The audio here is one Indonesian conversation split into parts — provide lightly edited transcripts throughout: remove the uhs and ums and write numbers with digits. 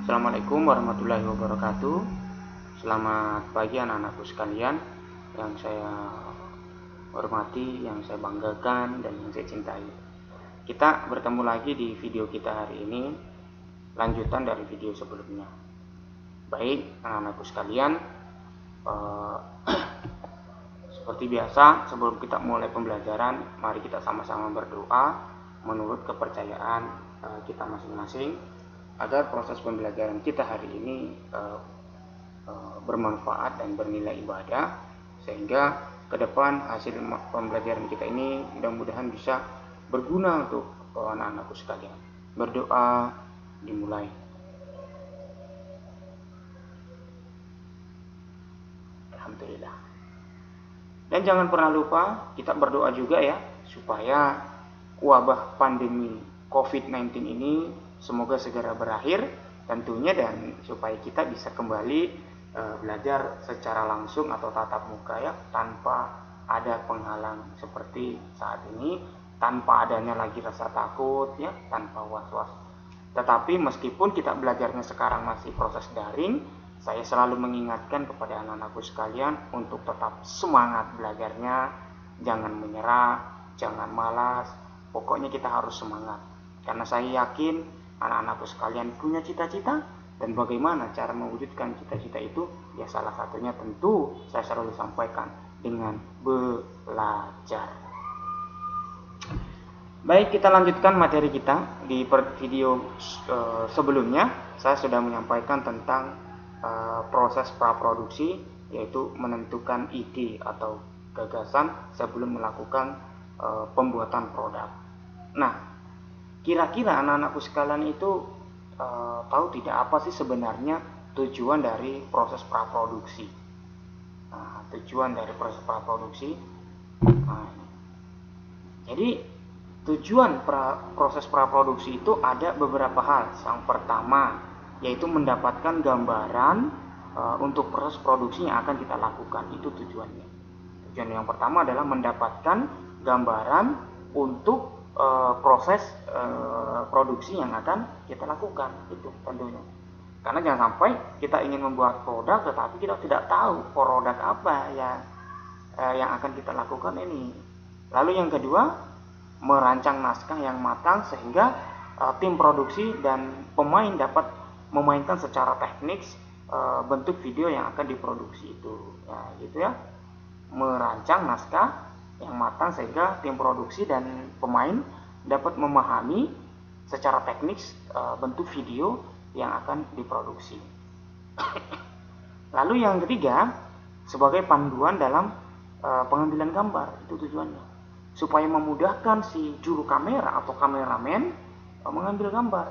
Assalamualaikum warahmatullahi wabarakatuh. Selamat pagi anak-anakku sekalian yang saya hormati, yang saya banggakan, dan yang saya cintai. Kita bertemu lagi di video kita hari ini, lanjutan dari video sebelumnya. Baik anak-anakku sekalian, seperti biasa sebelum kita mulai pembelajaran, mari kita sama-sama berdoa menurut kepercayaan kita masing-masing, agar proses pembelajaran kita hari ini bermanfaat dan bernilai ibadah, sehingga ke depan hasil pembelajaran kita ini mudah-mudahan bisa berguna untuk anak-anakku sekalian. Berdoa dimulai. Alhamdulillah. Dan jangan pernah lupa kita berdoa juga ya, supaya wabah pandemi COVID-19 ini semoga segera berakhir tentunya, dan supaya kita bisa kembali belajar secara langsung atau tatap muka ya, tanpa ada penghalang seperti saat ini, tanpa adanya lagi rasa takut ya, tanpa was-was. Tetapi meskipun kita belajarnya sekarang masih proses daring, saya selalu mengingatkan kepada anak-anakku sekalian untuk tetap semangat belajarnya, jangan menyerah, jangan malas, pokoknya kita harus semangat. Karena saya yakin anak-anakku sekalian punya cita-cita, dan bagaimana cara mewujudkan cita-cita itu, ya salah satunya tentu saya selalu sampaikan dengan belajar. Baik, kita lanjutkan materi kita. Di video sebelumnya saya sudah menyampaikan tentang proses praproduksi, yaitu menentukan ide atau gagasan sebelum melakukan pembuatan produk. Nah, kira-kira anak-anakku sekalian itu tahu tidak apa sih sebenarnya tujuan dari proses praproduksi? Nah, tujuan dari proses praproduksi. Jadi tujuan proses praproduksi itu ada beberapa hal. Yang pertama yaitu mendapatkan gambaran untuk proses produksi yang akan kita lakukan. Itu tujuannya. Tujuan yang pertama adalah mendapatkan gambaran untuk proses produksi yang akan kita lakukan, itu tentunya. Karena jangan sampai kita ingin membuat produk tetapi kita tidak tahu produk apa yang akan kita lakukan ini. Lalu yang kedua, merancang naskah yang matang sehingga tim produksi dan pemain dapat memainkan secara teknis bentuk video yang akan diproduksi itu. Ya, gitu ya. Merancang naskah yang matang sehingga tim produksi dan pemain dapat memahami secara teknis bentuk video yang akan diproduksi. Lalu yang ketiga, sebagai panduan dalam pengambilan gambar, itu tujuannya, supaya memudahkan si juru kamera atau kameramen mengambil gambar.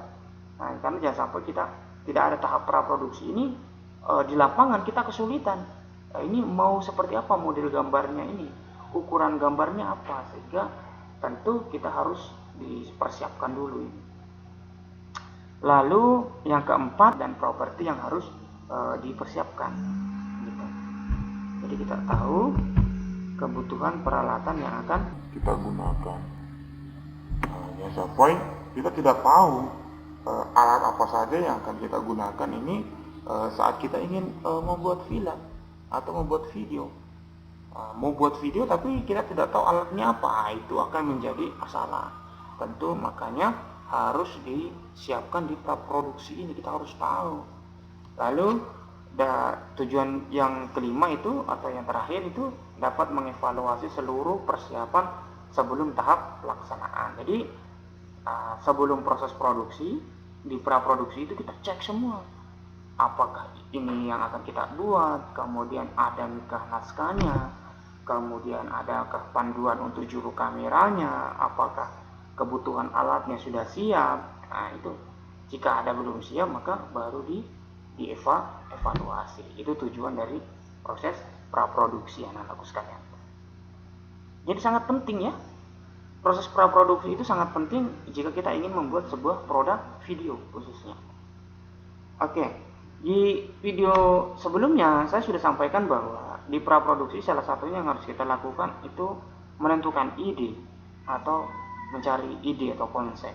Nah, karena jangan sampai kita tidak ada tahap praproduksi ini, di lapangan kita kesulitan. Ini mau seperti apa model gambarnya ini, ukuran gambarnya apa, sehingga tentu kita harus dipersiapkan dulu ini. Lalu yang keempat, dan properti yang harus dipersiapkan gitu. Jadi kita tahu kebutuhan peralatan yang akan kita gunakan. Ya sampai kita tidak tahu alat apa saja yang akan kita gunakan ini saat kita ingin membuat film atau membuat video. Mau buat video tapi kita tidak tahu alatnya apa, itu akan menjadi masalah. Tentu makanya harus disiapkan di praproduksi ini, kita harus tahu. Lalu tujuan yang kelima itu atau yang terakhir itu dapat mengevaluasi seluruh persiapan sebelum tahap pelaksanaan. Jadi sebelum proses produksi, di praproduksi itu kita cek semua, apakah ini yang akan kita buat, kemudian adakah naskahnya, kemudian adakah panduan untuk juru kameranya, apakah kebutuhan alatnya sudah siap. Nah, itu jika ada belum siap maka baru dievaluasi. Itu tujuan dari proses praproduksi anak-anakku sekalian. Jadi sangat penting ya, proses praproduksi itu sangat penting jika kita ingin membuat sebuah produk video khususnya. Oke, di video sebelumnya saya sudah sampaikan bahwa di praproduksi salah satunya yang harus kita lakukan itu menentukan ide atau mencari ide atau konsep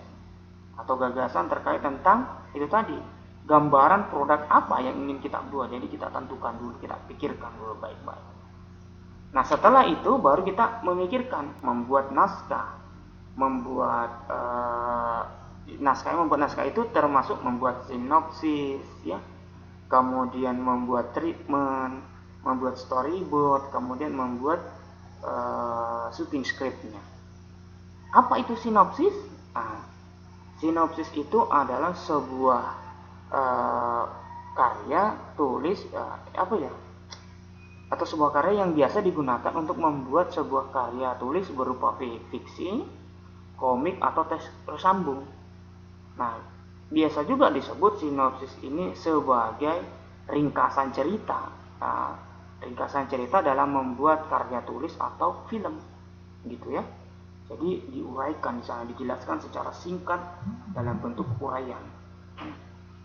atau gagasan terkait tentang itu tadi, gambaran produk apa yang ingin kita buat. Jadi kita tentukan dulu, kita pikirkan dulu baik-baik. Nah setelah itu baru kita memikirkan membuat naskah. Membuat naskah itu termasuk membuat sinopsis, ya, kemudian membuat treatment, membuat storyboard, kemudian membuat shooting scriptnya. Apa itu sinopsis? Sinopsis itu adalah sebuah karya tulis atau sebuah karya yang biasa digunakan untuk membuat sebuah karya tulis berupa fiksi, komik atau teks tersambung. Nah, biasa juga disebut sinopsis ini sebagai ringkasan cerita. Ringkasan cerita dalam membuat karya tulis atau film, gitu ya. Jadi diuraikan di sana, dijelaskan secara singkat dalam bentuk uraian.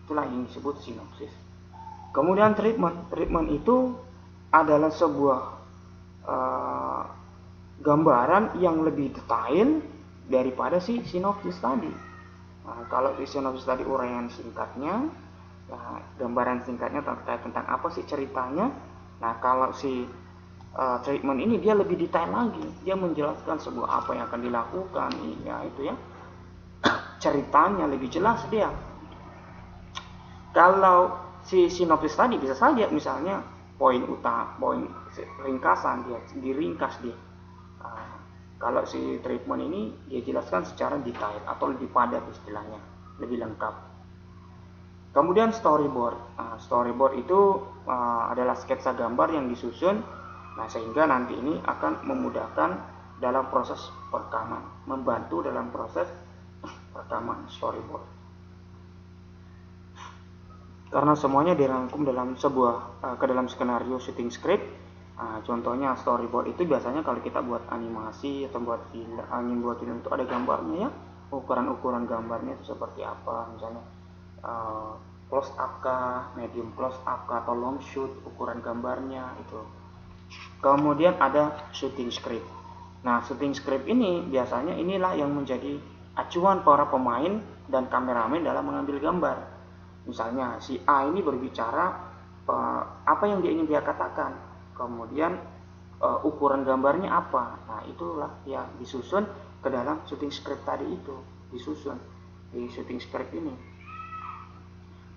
Itulah yang disebut sinopsis. Kemudian treatment. Treatment itu adalah sebuah gambaran yang lebih detail daripada si sinopsis tadi. Kalau si sinopsis tadi uraian singkatnya, gambaran singkatnya terkait tentang apa sih ceritanya. Nah kalau si treatment ini dia lebih detail lagi, dia menjelaskan sebuah apa yang akan dilakukan, ya itu ya, ceritanya lebih jelas dia. Kalau si sinopsis tadi bisa saja misalnya poin ringkasan, dia diringkas dia. Kalau si treatment ini dia jelaskan secara detail atau lebih padat istilahnya, lebih lengkap. Kemudian storyboard. Storyboard itu adalah sketsa gambar yang disusun, sehingga nanti ini akan memudahkan dalam proses perekaman, membantu dalam proses perekaman storyboard. Karena semuanya dirangkum dalam ke dalam skenario shooting script. Contohnya storyboard itu biasanya kalau kita buat animasi atau buat film itu ada gambarnya ya, ukuran gambarnya itu seperti apa, misalnya close up kah, medium close up kah, atau long shoot, ukuran gambarnya itu. Kemudian ada shooting script. Nah shooting script ini biasanya inilah yang menjadi acuan para pemain dan kameramen dalam mengambil gambar. Misalnya si A ini berbicara apa yang dia katakan, kemudian ukuran gambarnya apa. Nah itulah yang disusun ke dalam shooting script tadi, itu disusun di shooting script ini.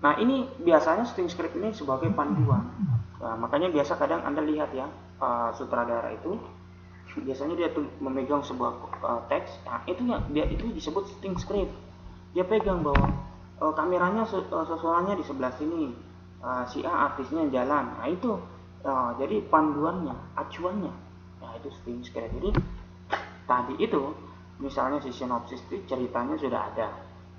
Nah ini biasanya shooting script ini sebagai panduan. Nah, makanya biasa kadang Anda lihat ya, sutradara itu biasanya dia tuh memegang sebuah teks. Nah itu disebut shooting script. Dia pegang bahwa kameranya suasananya di sebelah sini, si A artisnya jalan. Nah itu jadi panduannya, acuannya, ya itu shooting script. Jadi tadi itu misalnya si sinopsis itu ceritanya sudah ada,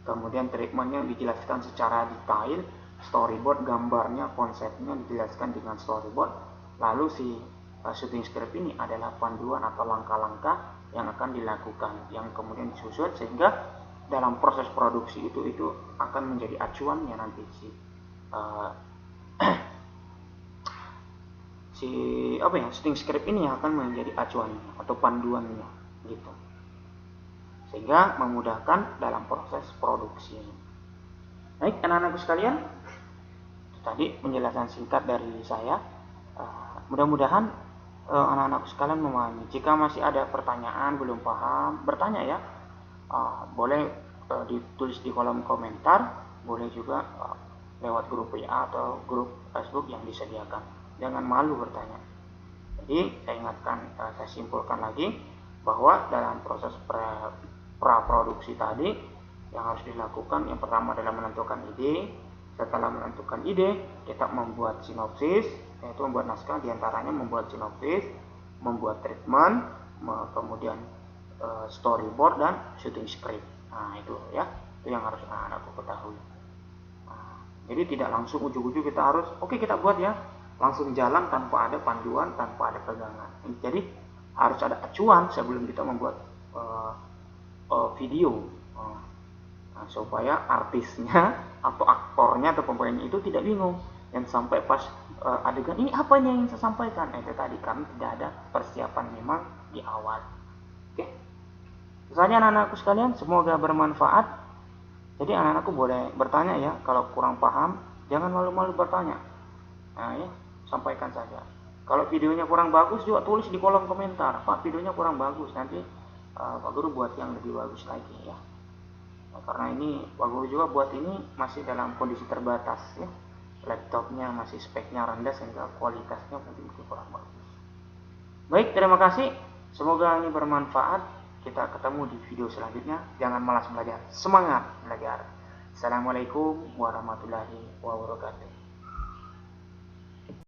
kemudian treatmentnya dijelaskan secara detail, storyboard gambarnya, konsepnya dijelaskan dengan storyboard, lalu si shooting script ini adalah panduan atau langkah-langkah yang akan dilakukan, yang kemudian disusun sehingga dalam proses produksi itu akan menjadi acuannya nanti shooting script ini akan menjadi acuannya atau panduannya gitu, sehingga memudahkan dalam proses produksi. Baik anak-anakku sekalian, tadi penjelasan singkat dari saya. Mudah-mudahan anak-anakku sekalian memahami. Jika masih ada pertanyaan belum paham, bertanya ya, boleh ditulis di kolom komentar, boleh juga lewat grup WA atau grup Facebook yang disediakan. Jangan malu bertanya. Jadi saya ingatkan, saya simpulkan lagi bahwa dalam proses praproduksi tadi yang harus dilakukan, yang pertama adalah menentukan ide. Setelah menentukan ide, kita membuat sinopsis, yaitu membuat naskah, diantaranya membuat sinopsis, membuat treatment, kemudian storyboard dan shooting script. Nah itu ya, itu yang harus anak-anakku ketahui. Jadi tidak langsung ujuk-ujuk kita harus kita buat ya, langsung jalan tanpa ada panduan, tanpa ada pegangan. Jadi harus ada acuan sebelum kita membuat video, supaya artisnya atau aktornya atau pemainnya itu tidak bingung dan sampai pas adegan ini apa yang ingin saya sampaikan. Itu tadi karena tidak ada persiapan memang di awal. Oke. Misalnya anak-anakku sekalian, semoga bermanfaat. Jadi anak-anakku boleh bertanya ya, kalau kurang paham jangan malu-malu bertanya. Nah ya, sampaikan saja. Kalau videonya kurang bagus juga tulis di kolom komentar, Pak videonya kurang bagus, nanti Pak Guru buat yang lebih bagus lagi ya. Nah, karena ini Pak Guru juga buat ini masih dalam kondisi terbatas ya. Laptopnya masih speknya rendah sehingga kualitasnya mungkin kurang bagus. Baik, terima kasih. Semoga ini bermanfaat. Kita ketemu di video selanjutnya. Jangan malas belajar, semangat belajar. Assalamualaikum warahmatullahi wabarakatuh.